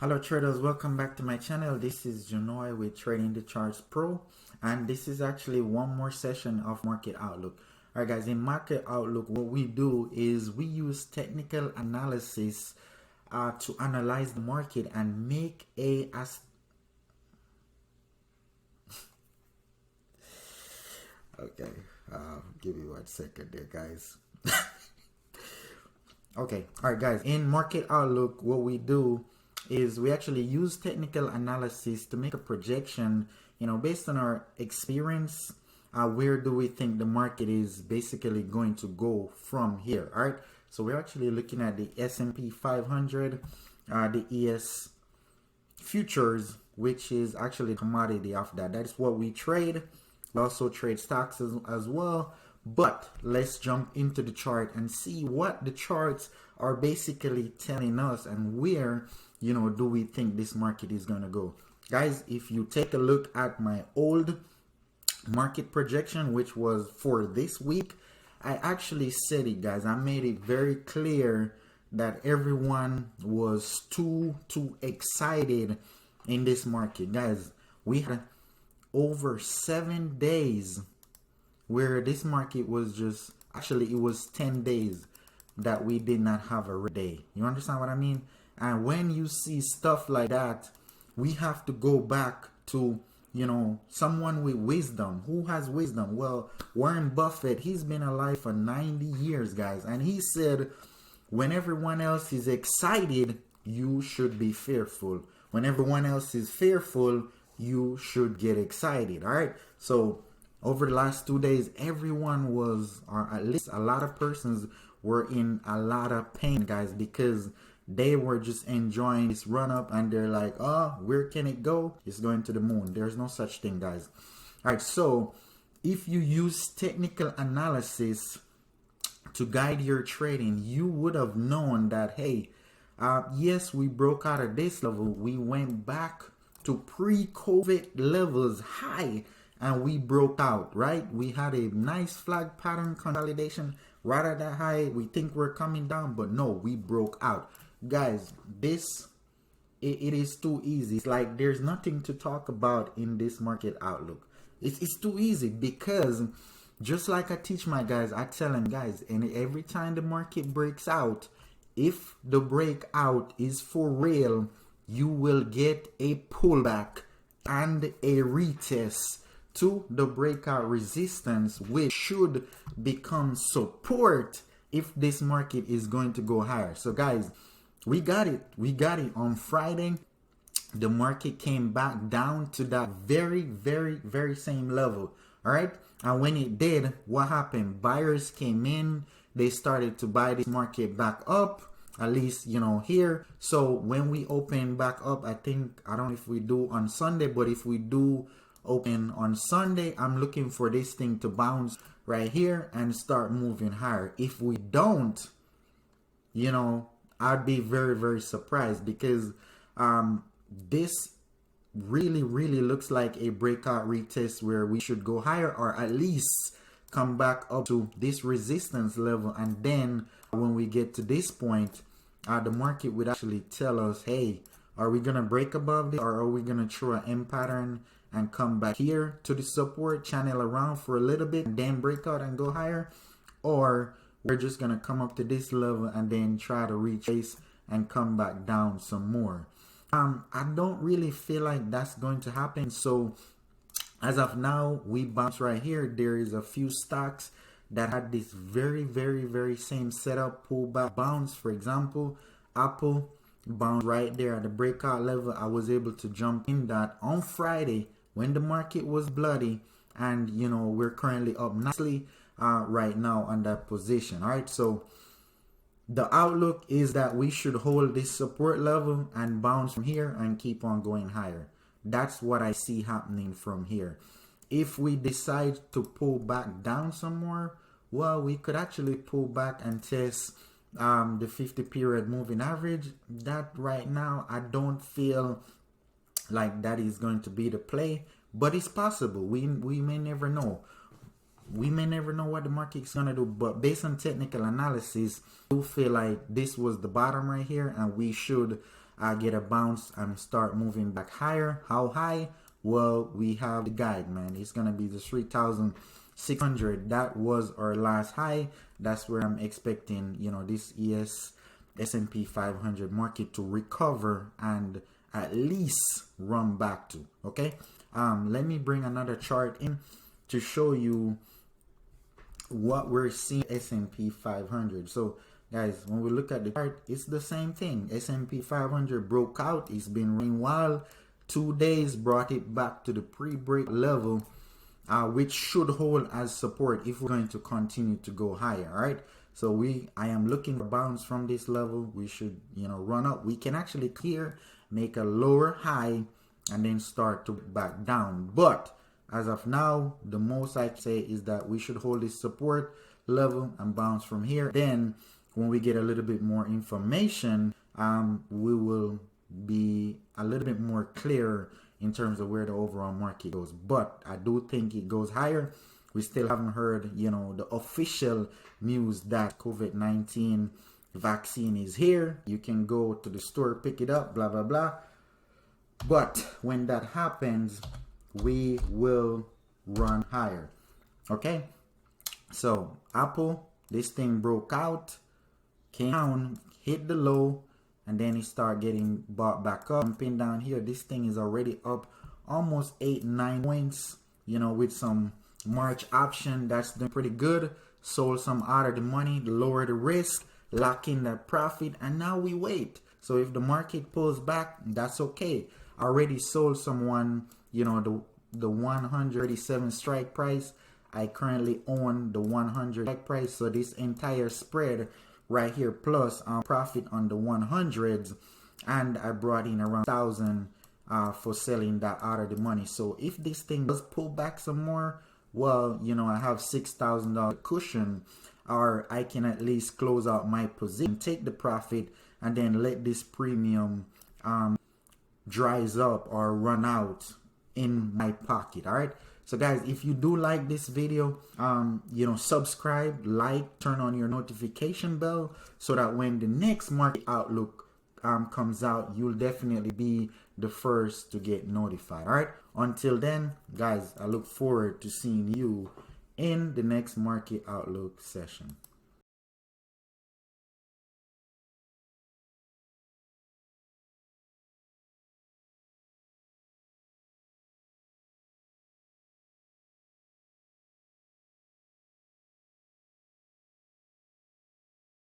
Hello traders, welcome back to my channel. This is Janoy with Trading the Charts Pro, and this is actually one more session of Market Outlook. Alright guys, in Market Outlook what we do is we use technical analysis to analyze the market and make a okay, give me 1 second there guys. Okay, alright guys, in Market Outlook what we do is we actually use technical analysis to make a projection, based on our experience. Where do we think the market is basically going to go from here? All right, so we're actually looking at the S&P 500, the ES futures, which is actually a commodity of that. That's what we trade. We also trade stocks as well. But let's jump into the chart and see what the charts are basically telling us and where do we think this market is going to go. Guys, if you take a look at my old market projection, which was for this week, I actually said it, guys. I made it very clear that everyone was too excited in this market. Guys, we had over 7 days where this market was just, actually it was 10 days that we did not have a day. You understand what I mean? And when you see stuff like that, we have to go back to, someone with wisdom. Who has wisdom? Well, Warren Buffett, he's been alive for 90 years, guys. And he said, when everyone else is excited, you should be fearful. When everyone else is fearful, you should get excited. All right. So over the last 2 days, everyone was, or at least a lot of persons were in a lot of pain, guys, because they were just enjoying this run up and they're like, oh, where can it go? It's going to the moon. There's no such thing, guys. All right, so if you use technical analysis to guide your trading, you would have known that, hey, yes, we broke out of this level. We went back to pre-COVID levels high and we broke out, right? We had a nice flag pattern consolidation right at that high. We think we're coming down, but no, we broke out. Guys, it is too easy. It's like there's nothing to talk about in this market outlook. It's too easy because just like I teach my guys, I tell them, guys, and every time the market breaks out, if the breakout is for real, you will get a pullback and a retest to the breakout resistance, which should become support if this market is going to go higher. So guys, we got it on Friday. The market came back down to that very same level. All right, and when it did, what happened? Buyers came in, they started to buy this market back up, at least here. So when we open back up, I don't know if we do on Sunday, but if we do open on Sunday, I'm looking for this thing to bounce right here and start moving higher. If we don't, I'd be very surprised, because this really looks like a breakout retest where we should go higher, or at least come back up to this resistance level. And then when we get to this point, the market would actually tell us, hey, are we gonna break above this, or are we gonna throw an M pattern and come back here to the support, channel around for a little bit and then break out and go higher? Or we're just gonna come up to this level and then try to retrace and come back down some more. I don't really feel like that's going to happen. So as of now, we bounce right here. There is a few stocks that had this very same setup, pullback bounce. For example, Apple bounce right there at the breakout level. I was able to jump in that on Friday when the market was bloody, and we're currently up nicely right now on that position. All right, so the outlook is that we should hold this support level and bounce from here and keep on going higher. That's what I see happening from here. If we decide to pull back down some more, well, we could actually pull back and test the 50 period moving average. That right now, I don't feel like that is going to be the play, but it's possible. We may never know. We may never know what the market's gonna do, but based on technical analysis, I do feel like this was the bottom right here, and we should get a bounce and start moving back higher. How high? Well, we have the guide, man. It's gonna be the 3,600. That was our last high. That's where I'm expecting, you know, this S&P 500 market to recover and at least run back to. Okay, let me bring another chart in to show you what we're seeing S&P 500. So guys, when we look at the chart, it's the same thing. S&P 500 broke out. It's been running wild. 2 days brought it back to the pre-break level, which should hold as support if we're going to continue to go higher. All right, so I am looking for bounce from this level. We should, you know, run up. We can actually clear, make a lower high, and then start to back down. But as of now, the most I can say is that we should hold this support level and bounce from here. Then when we get a little bit more information, we will be a little bit more clear in terms of where the overall market goes. But I do think it goes higher. We still haven't heard, you know, the official news that COVID-19 vaccine is here. You can go to the store, pick it up, blah, blah, blah. But when that happens, we will run higher. Okay, so Apple, this thing broke out, came down, hit the low, and then it started getting bought back up. Jumping down here, this thing is already up almost 8-9 points, you know, with some March option. That's doing pretty good. Sold some out of the money, lower the risk, lock in that profit, and now we wait. So if the market pulls back, that's okay. Already sold someone, you know, the 137 strike price. I currently own the 100 strike price, so this entire spread right here plus profit on the 100s, and I brought in around 1,000 for selling that out of the money. So if this thing does pull back some more, well, you know, I have $6,000 cushion, or I can at least close out my position, take the profit, and then let this premium dries up or run out in my pocket. All right, so guys, if you do like this video, you know, subscribe, like, turn on your notification bell so that when the next market outlook comes out, you'll definitely be the first to get notified. All right, until then, guys, I look forward to seeing you in the next market outlook session.